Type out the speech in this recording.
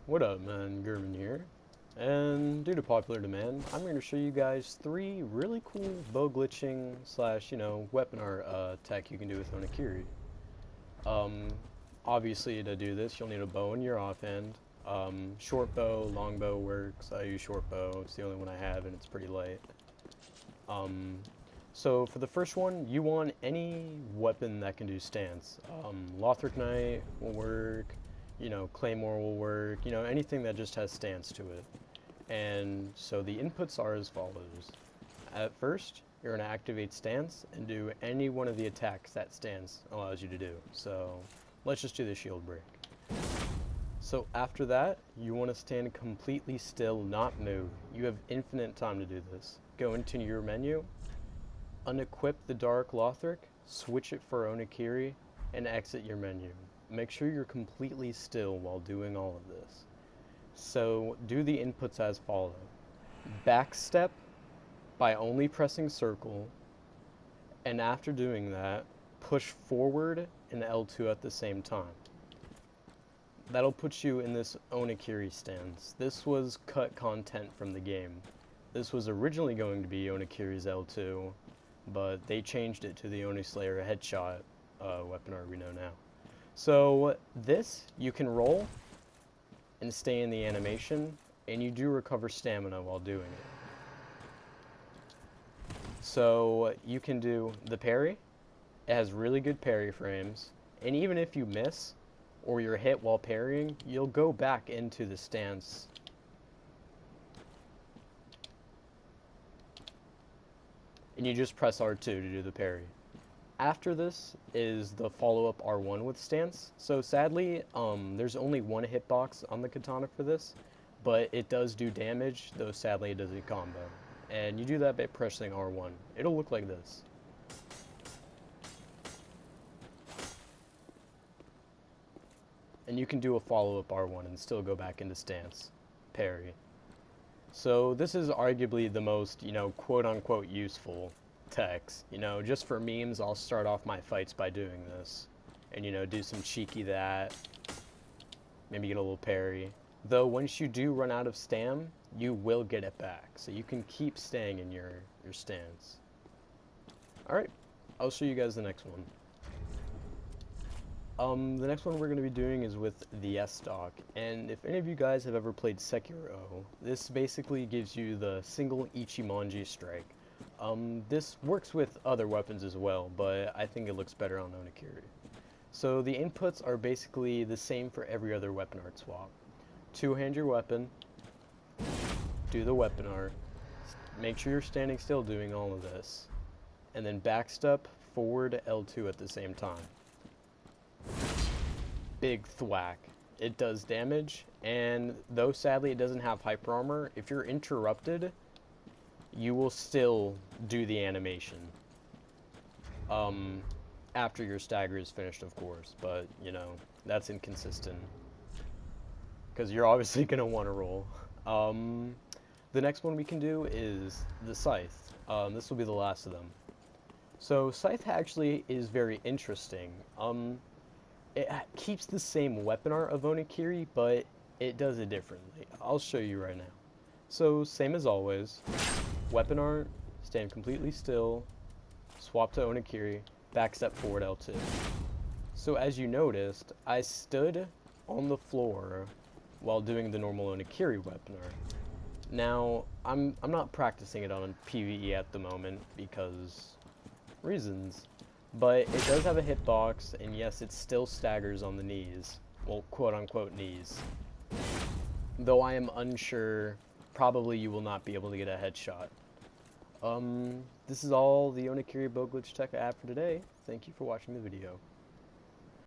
What up, man? German here. And due to popular demand, I'm going to show you guys 3 really cool bow glitching slash, weapon art tech you can do with Onikiri. Um, Obviously to do this, you'll need a bow in your offhand. Short bow, long bow works. I use short bow. It's the only one I have and it's pretty light. Um, so for the first one, you want any weapon that can do stance. Lothric Knight will work, Claymore will work, anything that just has stance to it. And so the inputs are as follows. At first, you're going to activate stance and do any one of the attacks that stance allows you to do. So let's just do the shield break. So after that, you want to stand completely still, not move. You have infinite time to do this. Go into your menu, unequip the Dark Lothric, switch it for Onikiri, and exit your menu. Make sure you're completely still while doing all of this. So do the inputs as follow. Backstep by only pressing circle, and after doing that, push forward and L2 at the same time. That'll put you in this Onikiri stance. This was cut content from the game. This was originally going to be Onikiri's L2, but they changed it to the Oni Slayer headshot weapon art we know now. So this, you can roll and stay in the animation, and you do recover stamina while doing it. So you can do the parry. It has really good parry frames, and even if you miss or you're hit while parrying, you'll go back into the stance. And you just press R2 to do the parry. After this is the follow-up R1 with stance. So sadly, there's only one hitbox on the katana for this, but it does do damage, though sadly it doesn't combo. And you do that by pressing R1. It'll look like this. And you can do a follow-up R1 and still go back into stance, parry. So this is arguably the most, quote-unquote useful techs. Just for memes, I'll start off my fights by doing this. And, do some cheeky that, maybe get a little parry. Though once you do run out of stam, you will get it back. So you can keep staying in your stance. Alright, I'll show you guys the next one. The next one we're going to be doing is with the S-Stock, and if any of you guys have ever played Sekiro, this basically gives you the single Ichimonji strike. This works with other weapons as well, but I think it looks better on Onikiri. So the inputs are basically the same for every other weapon art swap. Two-hand your weapon, do the weapon art, make sure you're standing still doing all of this, and then backstep, forward, L2 at the same time. Big thwack. It does damage, and though sadly it doesn't have hyper armor, if you're interrupted, you will still do the animation. After your stagger is finished, of course, but, that's inconsistent. Because you're obviously going to want to roll. The next one we can do is the Scythe. This will be the last of them. So Scythe actually is very interesting. It keeps the same weapon art of Onikiri, but it does it differently. I'll show you right now. So, same as always, weapon art, stand completely still, swap to Onikiri, backstep forward L2. So as you noticed, I stood on the floor while doing the normal Onikiri weapon art. Now, I'm not practicing it on PvE at the moment because reasons. But it does have a hitbox, and yes, it still staggers on the knees. Well, quote-unquote knees. Though I am unsure, probably you will not be able to get a headshot. This is all the Onikiri bow glitch tech I have for today. Thank you for watching the video.